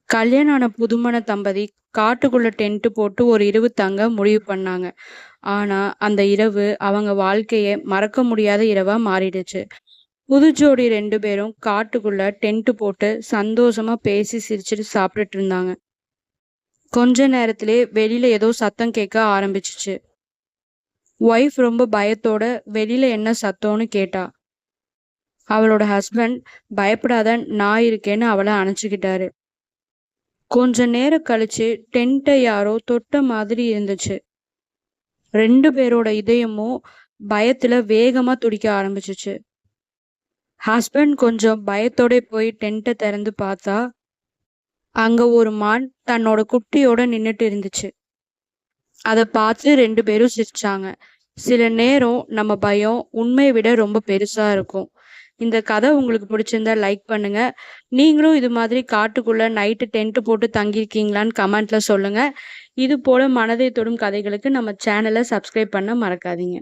கல்யாணம் ஆன புதுமண தம்பதி காட்டுக்குள்ள டென்ட் போட்டு ஒரு இரவு தங்க முடிவு பண்ணாங்க. ஆனா, அந்த இரவு அவங்க வாழ்க்கைய மறக்க முடியாத இரவா மாறிடுச்சு. புது ஜோடி 2 பேரும் காட்டுக்குள்ள டென்ட் போட்டு சந்தோஷமா பேசி சிரிச்சுட்டு சாப்பிட்டுட்டு இருந்தாங்க. கொஞ்ச நேரத்திலே வெளியில ஏதோ சத்தம் கேட்க ஆரம்பிச்சுச்சு. ஒய்ஃப் ரொம்ப பயத்தோட வெளியில என்ன சத்தம்னு கேட்டா. அவளோட ஹஸ்பண்ட் பயப்படாத நான் இருக்கேன்னு அவள அணைச்சுக்கிட்டாரு. கொஞ்ச நேரம் கழிச்சு டென்ட்டை யாரோ தொட்ட மாதிரி இருந்துச்சு. 2 பேரோட இதயமும் பயத்துல வேகமா துடிக்க ஆரம்பிச்சுச்சு. ஹஸ்பண்ட் கொஞ்சம் பயத்தோட போய் டென்ட்டை திறந்து பார்த்தா, அங்க ஒரு மான் தன்னோட குட்டியோட நின்னுட்டு இருந்துச்சு. அத பார்த்து 2 பேரும் சிரிச்சாங்க. சில நேரம் நம்ம பயம் உண்மையை விட ரொம்ப பெருசா இருக்கும். இந்த கதை உங்களுக்கு பிடிச்சிருந்தா லைக் பண்ணுங்க. நீங்களும் இது மாதிரி காட்டுக்குள்ள நைட்டு டென்ட் போட்டு தங்கியிருக்கீங்களான்னு கமெண்ட்ல சொல்லுங்க. இது போல மனதை தொடும் கதைகளுக்கு நம்ம சேனலை சப்ஸ்கிரைப் பண்ண மறக்காதீங்க.